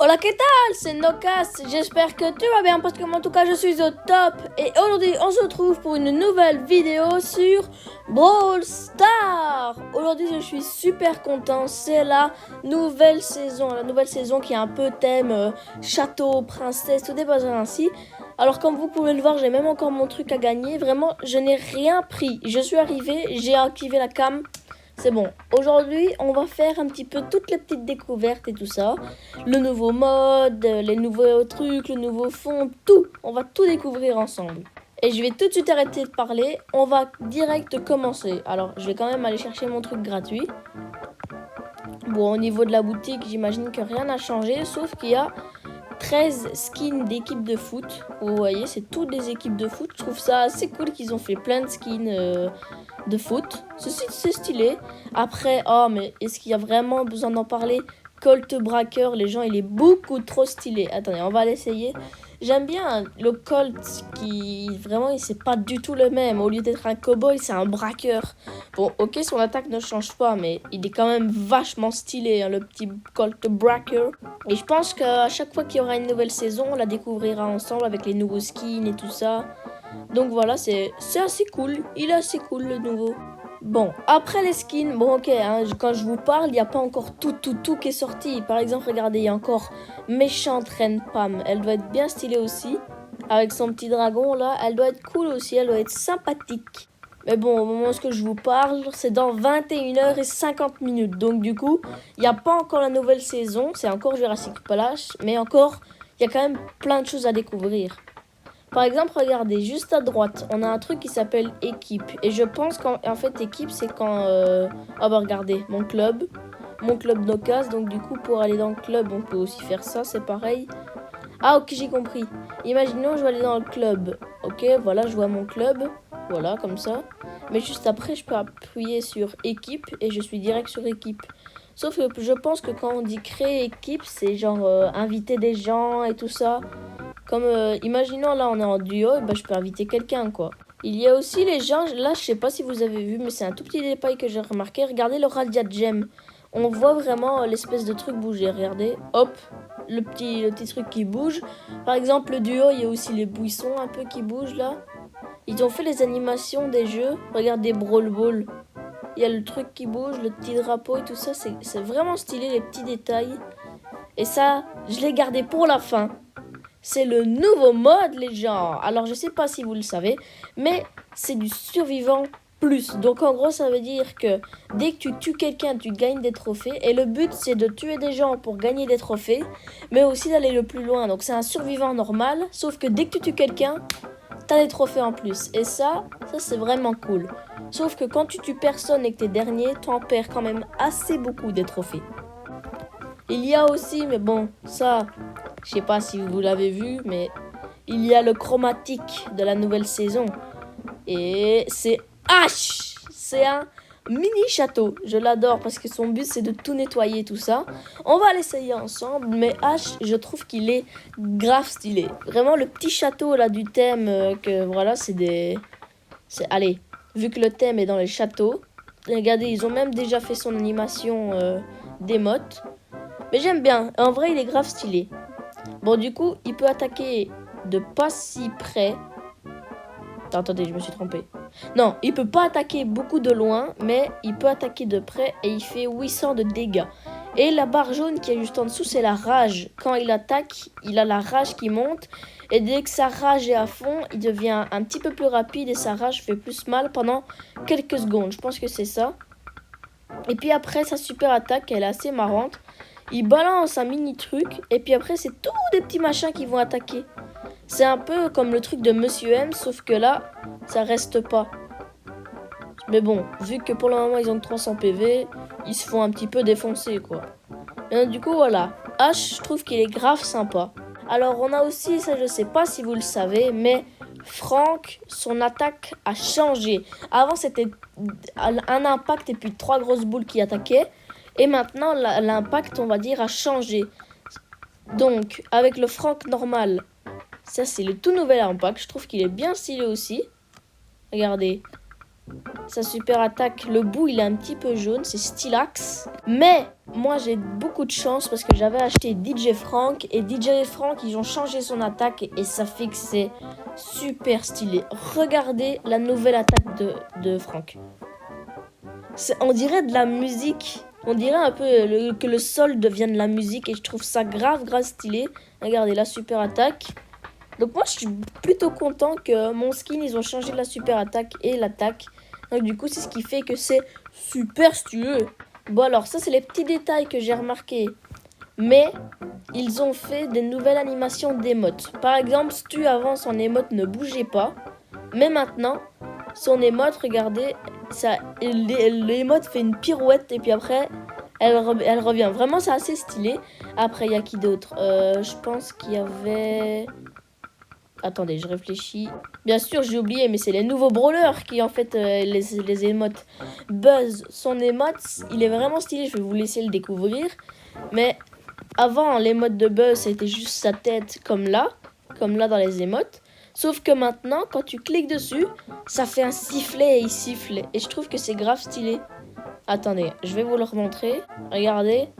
Hola, ¿qué tal? C'est Nocas. J'espère que tu vas bien parce que moi, en tout cas, je suis au top. Et aujourd'hui, on se retrouve pour une nouvelle vidéo sur Brawl Stars. Aujourd'hui, je suis super content. C'est la nouvelle saison. La nouvelle saison qui a un peu thème château, princesse, tout des bazars ainsi. Alors, comme vous pouvez le voir, j'ai même encore mon truc à gagner. Vraiment, je n'ai rien pris. Je suis arrivé, j'ai activé la cam. C'est bon, aujourd'hui on va faire un petit peu toutes les petites découvertes et tout ça. Le nouveau mode, les nouveaux trucs, le nouveau fond, tout. On va tout découvrir ensemble. Et je vais tout de suite arrêter de parler, on va direct commencer. Alors je vais quand même aller chercher mon truc gratuit. Bon, au niveau de la boutique, j'imagine que rien n'a changé, sauf qu'il y a 13 skins d'équipes de foot. Vous voyez, c'est toutes des équipes de foot. Je trouve ça assez cool qu'ils ont fait plein de skins de foot. Ceci, c'est stylé. Après, oh, mais est-ce qu'il y a vraiment besoin d'en parler? Colt Bracker, les gens, il est beaucoup trop stylé. Attendez, on va l'essayer. J'aime bien le Colt qui, vraiment, il c'est pas du tout le même. Au lieu d'être un cowboy, c'est un braqueur. Bon, ok, son attaque ne change pas, mais il est quand même vachement stylé, hein, le petit Colt Bracker. Et je pense qu'à chaque fois qu'il y aura une nouvelle saison, on la découvrira ensemble avec les nouveaux skins et tout ça. Donc voilà, c'est assez cool. Il est assez cool, le nouveau. Bon, après les skins, bon ok, hein, quand je vous parle, il n'y a pas encore tout qui est sorti. Par exemple, regardez, il y a encore méchante Reine Pam. Elle doit être bien stylée aussi. Avec son petit dragon là, elle doit être cool aussi, elle doit être sympathique. Mais bon, au moment où je vous parle, c'est dans 21h50. Donc du coup, il n'y a pas encore la nouvelle saison. C'est encore Jurassic Park, mais encore, il y a quand même plein de choses à découvrir. Par exemple, regardez, juste à droite, on a un truc qui s'appelle équipe. Et je pense qu'en fait, équipe, c'est quand... Ah bah regardez, mon club Nocas. Donc du coup, pour aller dans le club, on peut aussi faire ça, c'est pareil. Ah ok, j'ai compris. Imaginons, je vais aller dans le club. Ok, voilà, je vois mon club. Voilà, comme ça. Mais juste après, je peux appuyer sur équipe et je suis direct sur équipe. Sauf que je pense que quand on dit créer équipe, c'est genre inviter des gens et tout ça. Comme, imaginons, là, on est en duo, et ben, je peux inviter quelqu'un, quoi. Il y a aussi les gens, là, je sais pas si vous avez vu, mais c'est un tout petit détail que j'ai remarqué. Regardez le Radia Gem. On voit vraiment l'espèce de truc bouger. Regardez, hop, le petit truc qui bouge. Par exemple, le duo, il y a aussi les buissons un peu qui bougent, là. Ils ont fait les animations des jeux. Regardez Brawl Ball. Il y a le truc qui bouge, le petit drapeau et tout ça. C'est vraiment stylé, les petits détails. Et ça, je l'ai gardé pour la fin. C'est le nouveau mode, les gens. Alors, je sais pas si vous le savez, mais c'est du survivant plus. Donc, en gros, ça veut dire que dès que tu tues quelqu'un, tu gagnes des trophées. Et le but, c'est de tuer des gens pour gagner des trophées, mais aussi d'aller le plus loin. Donc, c'est un survivant normal, sauf que dès que tu tues quelqu'un, t'as des trophées en plus. Et ça c'est vraiment cool. Sauf que quand tu tues personne et que t'es dernier, t'en perds quand même assez beaucoup des trophées. Il y a aussi, mais bon, ça... Je sais pas si vous l'avez vu, mais il y a le chromatique de la nouvelle saison. Et c'est Ash. C'est un mini château. Je l'adore parce que son but c'est de tout nettoyer, tout ça. On va l'essayer ensemble. Mais Ash, je trouve qu'il est grave stylé. Vraiment le petit château là du thème que voilà, c'est des... Allez, vu que le thème est dans les châteaux. Regardez, ils ont même déjà fait son animation d'émote. Mais j'aime bien. En vrai, il est grave stylé. Bon, du coup, il peut attaquer de pas si près. Attendez, je me suis trompée. Non, il peut pas attaquer beaucoup de loin, mais il peut attaquer de près et il fait 800 de dégâts. Et la barre jaune qui est juste en dessous, c'est la rage. Quand il attaque, il a la rage qui monte. Et dès que sa rage est à fond, il devient un petit peu plus rapide et sa rage fait plus mal pendant quelques secondes. Je pense que c'est ça. Et puis après, sa super attaque, elle est assez marrante. Il balance un mini truc et puis après c'est tous des petits machins qui vont attaquer. C'est un peu comme le truc de Monsieur M, sauf que là, ça reste pas. Mais bon, vu que pour le moment ils ont 300 PV, ils se font un petit peu défoncer quoi. Et du coup voilà, H, je trouve qu'il est grave sympa. Alors on a aussi, ça je sais pas si vous le savez, mais Franck, son attaque a changé. Avant c'était un impact et puis 3 grosses boules qui attaquaient. Et maintenant, l'impact, on va dire, a changé. Donc, avec le Franck normal, ça, c'est le tout nouvel impact. Je trouve qu'il est bien stylé aussi. Regardez. Sa super attaque, le bout il est un petit peu jaune, c'est Stylax. Mais moi j'ai beaucoup de chance parce que j'avais acheté DJ Frank. Et DJ Frank ils ont changé son attaque et ça fait que c'est super stylé. Regardez la nouvelle attaque de Frank. On dirait de la musique. On dirait un peu que le sol devienne de la musique et je trouve ça grave stylé. Regardez la super attaque. Donc moi je suis plutôt content que mon skin ils ont changé la super attaque et l'attaque. Donc du coup c'est ce qui fait que c'est super stylé. Bon alors ça c'est les petits détails que j'ai remarqués. Mais ils ont fait des nouvelles animations d'émotes. Par exemple Stu avant son émote ne bougeait pas. Mais maintenant son émote regardez l'émote fait une pirouette et puis après elle revient. Vraiment c'est assez stylé. Après il y a qui d'autre je pense qu'il y avait... Attendez, je réfléchis. Bien sûr, j'ai oublié, mais c'est les nouveaux brawlers qui en fait les émotes. Buzz, son émote, il est vraiment stylé. Je vais vous laisser le découvrir. Mais avant, l'émote de Buzz, c'était juste sa tête comme là dans les émotes. Sauf que maintenant, quand tu cliques dessus, ça fait un sifflet et il siffle. Et je trouve que c'est grave stylé. Attendez, je vais vous le remontrer. Regardez.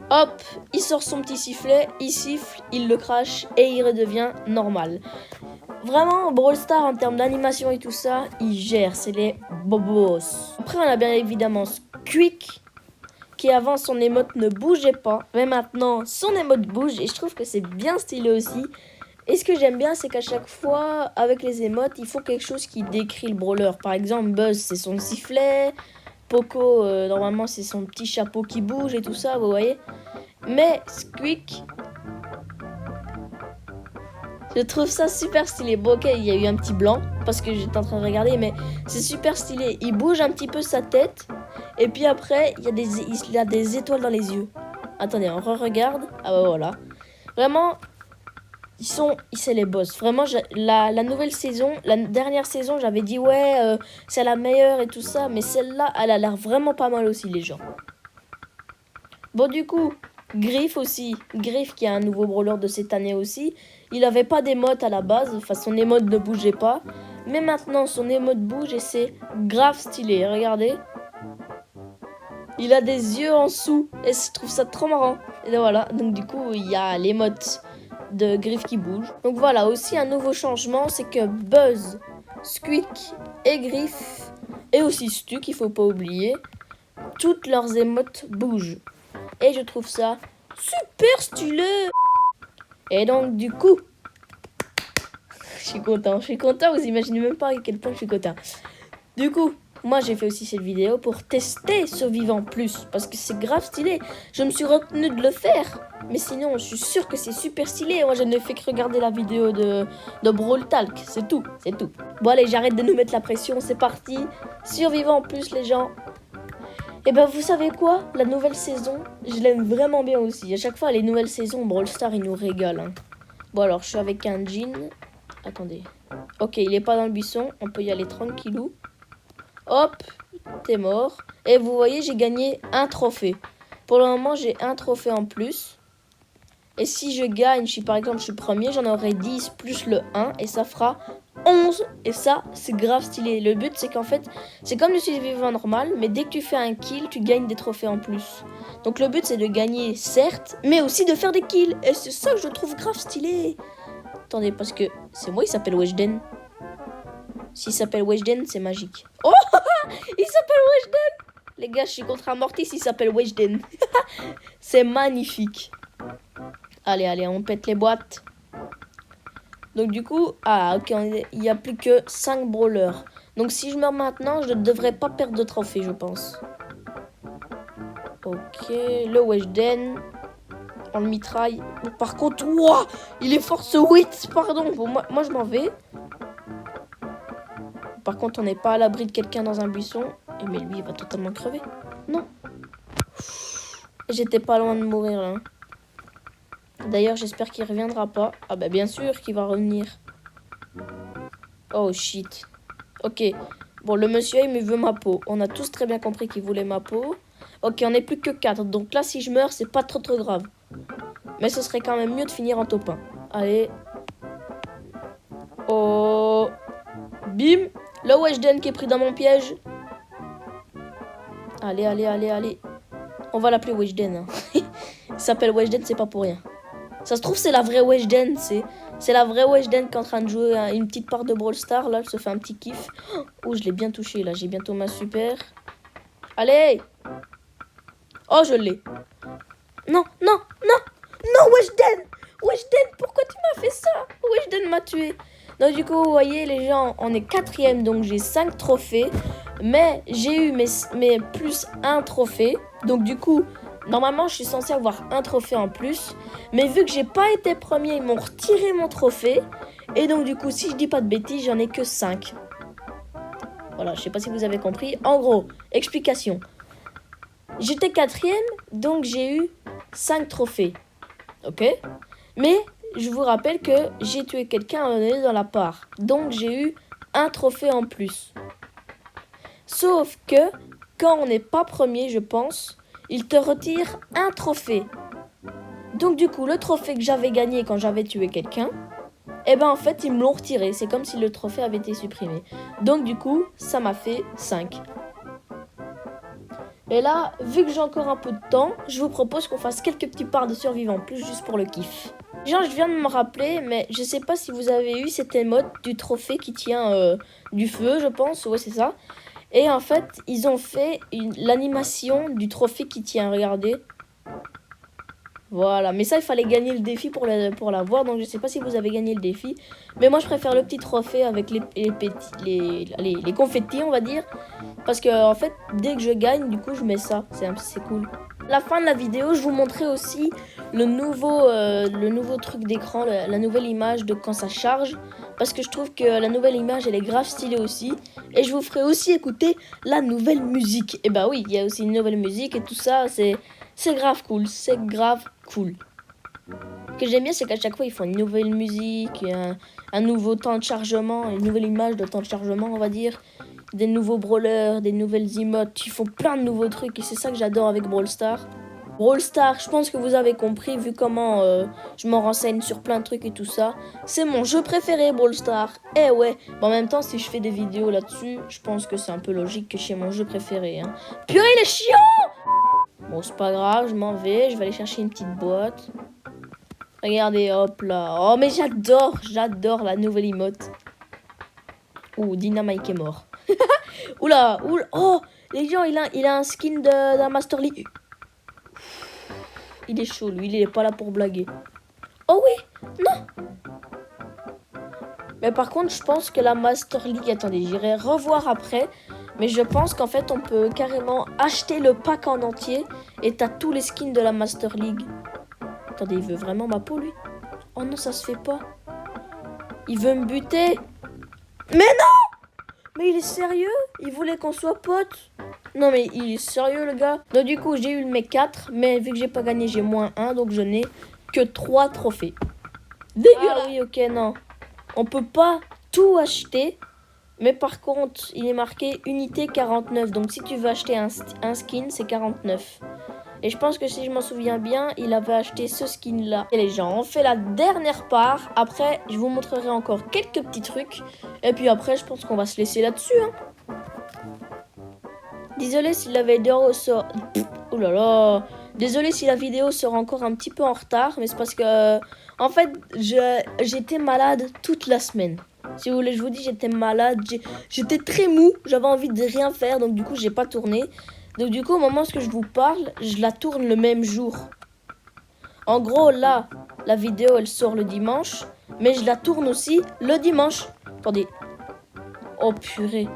Hop, il sort son petit sifflet, il siffle, il le crache et il redevient normal. Vraiment, Brawl Stars en termes d'animation et tout ça, il gère, c'est les bobos. Après, on a bien évidemment Squeak, qui avant son émote ne bougeait pas, mais maintenant son émote bouge et je trouve que c'est bien stylé aussi. Et ce que j'aime bien, c'est qu'à chaque fois, avec les émotes, il faut quelque chose qui décrit le brawler. Par exemple, Buzz, c'est son sifflet. Poco, normalement, c'est son petit chapeau qui bouge et tout ça, vous voyez. Mais Squeak, je trouve ça super stylé. Bon, ok, il y a eu un petit blanc parce que j'étais en train de regarder, mais c'est super stylé. Il bouge un petit peu sa tête et puis après, il a des étoiles dans les yeux. Attendez, on re-regarde. Ah bah voilà. Vraiment, c'est les boss. Vraiment, la nouvelle saison, la dernière saison, j'avais dit ouais, c'est la meilleure et tout ça, mais celle-là, elle a l'air vraiment pas mal aussi, les gens. Bon, du coup, Griff aussi. Griff qui est un nouveau brawler de cette année aussi. Il avait pas d'émote à la base, enfin son émote ne bougeait pas. Mais maintenant, son émote bouge et c'est grave stylé. Regardez. Il a des yeux en dessous et je trouve ça trop marrant. Et voilà, donc du coup, il y a l'émote de Griff qui bouge. Donc voilà, aussi un nouveau changement, c'est que Buzz, Squeak et Griff, et aussi Stu, qu'il faut pas oublier, toutes leurs émotes bougent. Et je trouve ça super stylé. Et donc du coup, je suis content, vous imaginez même pas à quel point je suis content. Du coup, moi j'ai fait aussi cette vidéo pour tester Survivant Plus, parce que c'est grave stylé. Je me suis retenue de le faire, mais sinon je suis sûre que c'est super stylé. Moi je ne fais que regarder la vidéo de Brawl Talk, c'est tout. Bon allez, j'arrête de nous mettre la pression, c'est parti. Survivant Plus les gens. Et ben vous savez quoi, la nouvelle saison, je l'aime vraiment bien aussi. À chaque fois les nouvelles saisons, Brawl Stars ils nous régalent. Hein. Bon alors je suis avec un jean. Attendez. Ok, il est pas dans le buisson, on peut y aller tranquillou. Hop, t'es mort. Et vous voyez, j'ai gagné un trophée. Pour le moment, j'ai un trophée en plus. Et si je gagne, par exemple, je suis premier, j'en aurai 10 plus le 1. Et ça fera 11. Et ça, c'est grave stylé. Le but, c'est qu'en fait, c'est comme le survivant normal. Mais dès que tu fais un kill, tu gagnes des trophées en plus. Donc le but, c'est de gagner, certes, mais aussi de faire des kills. Et c'est ça que je trouve grave stylé. Attendez, parce que c'est moi, il s'appelle Weshden. S'il s'appelle Weshden, c'est magique. Oh, il s'appelle Weshden. Les gars, je suis contre un mortis, il s'appelle Weshden. C'est magnifique. Allez, on pète les boîtes. Donc du coup, ok, il n'y a plus que 5 brawlers. Donc si je meurs maintenant, je ne devrais pas perdre de trophée, je pense. Ok, le Weshden. On le mitraille. Par contre, wow, il est force 8, pardon. Bon, moi je m'en vais. Par contre, on n'est pas à l'abri de quelqu'un dans un buisson. Mais lui, il va totalement crever. Non. J'étais pas loin de mourir, là. D'ailleurs, j'espère qu'il reviendra pas. Ah bah bien sûr qu'il va revenir. Oh, shit. Ok. Bon, le monsieur, il me veut ma peau. On a tous très bien compris qu'il voulait ma peau. Ok, on n'est plus que 4. Donc là, si je meurs, c'est pas trop grave. Mais ce serait quand même mieux de finir en top 1. Allez. Oh. Bim. Le Weshden qui est pris dans mon piège. Allez, allez, allez, allez. On va l'appeler Weshden. Hein. Il s'appelle Weshden, c'est pas pour rien. Ça se trouve, c'est la vraie Weshden. C'est la vraie Weshden qui est en train de jouer à une petite part de Brawl Stars. Là, elle se fait un petit kiff. Oh, je l'ai bien touché. Là, j'ai bientôt ma super. Allez. Oh, je l'ai. Non, non, non. Non, Weshden. Weshden, pourquoi tu m'as fait ça? Weshden m'a tué. Donc du coup, vous voyez les gens, on est 4e, donc j'ai 5 trophées. Mais j'ai eu mes plus 1 trophée. Donc du coup, normalement, je suis censée avoir un trophée en plus. Mais vu que j'ai pas été premier, ils m'ont retiré mon trophée. Et donc du coup, si je dis pas de bêtises, j'en ai que 5. Voilà, je sais pas si vous avez compris. En gros, explication. J'étais 4e, donc j'ai eu 5 trophées. Ok? Mais je vous rappelle que j'ai tué quelqu'un dans la part. Donc j'ai eu un trophée en plus. Sauf que quand on n'est pas premier, je pense, il te retire un trophée. Donc du coup, le trophée que j'avais gagné quand j'avais tué quelqu'un, eh ben en fait, ils me l'ont retiré. C'est comme si le trophée avait été supprimé. Donc du coup, ça m'a fait 5. Et là, vu que j'ai encore un peu de temps, je vous propose qu'on fasse quelques petits parts de survivants plus juste pour le kiff. Genre, je viens de me rappeler, mais je sais pas si vous avez eu cette émote du trophée qui tient du feu, je pense. Ouais, c'est ça. Et en fait, ils ont fait l'animation du trophée qui tient, regardez. Voilà, mais ça, il fallait gagner le défi pour l'avoir, donc je sais pas si vous avez gagné le défi. Mais moi, je préfère le petit trophée avec les confettis, on va dire. Parce que, en fait, dès que je gagne, du coup, je mets ça. C'est cool. À la fin de la vidéo, je vous montrerai aussi le nouveau truc d'écran, la nouvelle image de quand ça charge. Parce que je trouve que la nouvelle image, elle est grave stylée aussi. Et je vous ferai aussi écouter la nouvelle musique. Et bah oui, il y a aussi une nouvelle musique et tout ça, c'est grave cool. C'est grave cool. Ce que j'aime bien, c'est qu'à chaque fois, ils font une nouvelle musique, un nouveau temps de chargement, une nouvelle image de temps de chargement, on va dire. Des nouveaux brawlers, des nouvelles emotes. Ils font plein de nouveaux trucs et c'est ça que j'adore avec Brawl Stars. Brawl Stars, je pense que vous avez compris vu comment je m'en renseigne sur plein de trucs et tout ça. C'est mon jeu préféré, Brawl Stars. Eh ouais, bon, en même temps, si je fais des vidéos là-dessus, je pense que c'est un peu logique que c'est mon jeu préféré. Hein. Purée, il est chiant! Bon, c'est pas grave, je m'en vais. Je vais aller chercher une petite boîte. Regardez, hop là. Oh, mais j'adore la nouvelle emote. Ouh, Dynamite est mort. Oula, oh, les gens, il a un skin d'un Master League. Il est chaud, lui, il est pas là pour blaguer. Oh oui, non. Mais par contre, je pense que la Master League, attendez, j'irai revoir après. Mais je pense qu'en fait, on peut carrément acheter le pack en entier et t'as tous les skins de la Master League. Attendez, il veut vraiment ma peau, lui? Oh non, ça se fait pas. Il veut me buter. Mais non! Mais il est sérieux? Il voulait qu'on soit potes? Non mais il est sérieux le gars. Donc du coup j'ai eu mes 4. Mais vu que j'ai pas gagné j'ai moins 1. Donc je n'ai que 3 trophées. Dégueulasse. Ah oui ok non. On peut pas tout acheter. Mais par contre il est marqué unité 49. Donc si tu veux acheter un skin c'est 49. Et je pense que si je m'en souviens bien, il avait acheté ce skin là. Et les gens, on fait la dernière part. Après, je vous montrerai encore quelques petits trucs. Et puis après, je pense qu'on va se laisser là-dessus. Hein. Désolé si la vidéo sort... Oh là là. Désolé si la vidéo sera encore un petit peu en retard. Mais c'est parce que... En fait, j'étais malade toute la semaine. Si vous voulez, je vous dis, j'étais malade. J'étais très mou. J'avais envie de rien faire. Donc du coup, j'ai pas tourné. Donc du coup, au moment où je vous parle, je la tourne le même jour. En gros, là, la vidéo, elle sort le dimanche. Mais je la tourne aussi le dimanche. Attendez. Oh purée.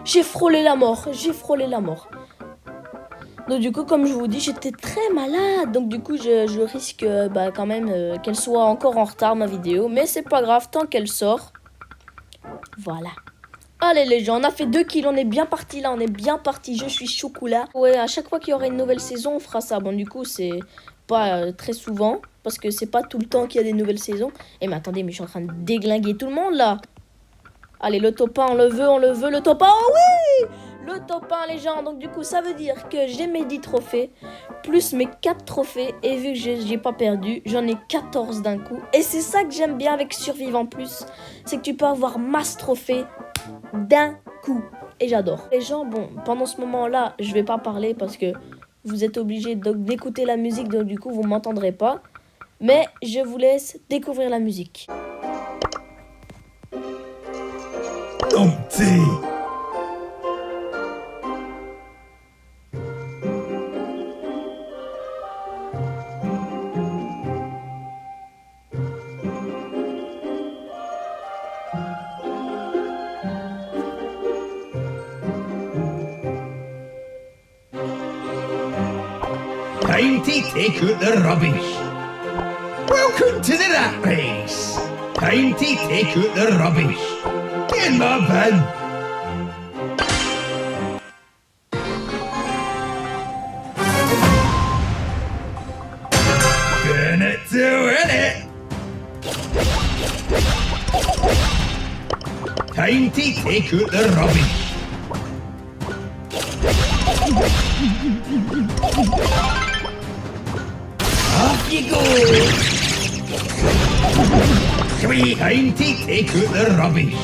J'ai frôlé la mort. Donc du coup, comme je vous dis, j'étais très malade. Donc du coup, je risque quand même qu'elle soit encore en retard, ma vidéo. Mais c'est pas grave, tant qu'elle sort. Voilà. Allez les gens, on a fait 2 kills, on est bien parti là, je suis chocolat. Ouais, à chaque fois qu'il y aura une nouvelle saison, on fera ça. Bon du coup, c'est pas très souvent, parce que c'est pas tout le temps qu'il y a des nouvelles saisons. Et mais attendez, mais je suis en train de déglinguer tout le monde là. Allez, le top 1, on le veut, le top 1, oh oui! Le top 1 les gens, donc du coup ça veut dire que j'ai mes 10 trophées, plus mes 4 trophées, et vu que j'ai pas perdu, j'en ai 14 d'un coup. Et c'est ça que j'aime bien avec Survivant Plus, c'est que tu peux avoir masse trophées d'un beaucoup et j'adore. Les gens, bon, pendant ce moment-là, je vais pas parler parce que vous êtes obligés d'écouter la musique, donc du coup, vous m'entendrez pas. Mais je vous laisse découvrir la musique. Humpty. Time to take out the rubbish. Welcome to the rat race. Time to take out the rubbish. In my bin. Burn it to win it. Time to take out the rubbish. Off you go! Time to take out the rubbish.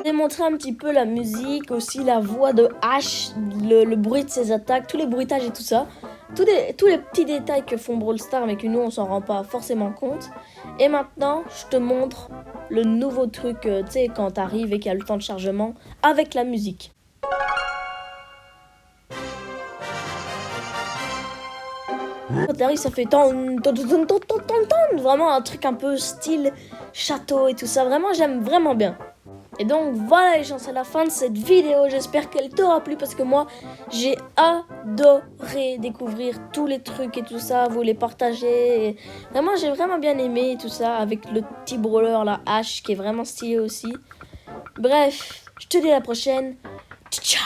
Démontrer un petit peu la musique, aussi la voix de Ash, le bruit de ses attaques, tous les bruitages et tout ça. Tous les petits détails que font Brawl Stars mais que nous on s'en rend pas forcément compte. Et maintenant, je te montre le nouveau truc, tu sais, quand t'arrives et qu'il y a le temps de chargement, avec la musique. Quand t'arrives, ça fait vraiment un truc un peu style château et tout ça. Vraiment, j'aime vraiment bien. Et donc voilà les gens, c'est la fin de cette vidéo. J'espère qu'elle t'aura plu parce que moi, j'ai adoré découvrir tous les trucs et tout ça, vous les partager. Et vraiment, j'ai vraiment bien aimé tout ça avec le petit brawler, la hache qui est vraiment stylé aussi. Bref, je te dis à la prochaine. Ciao.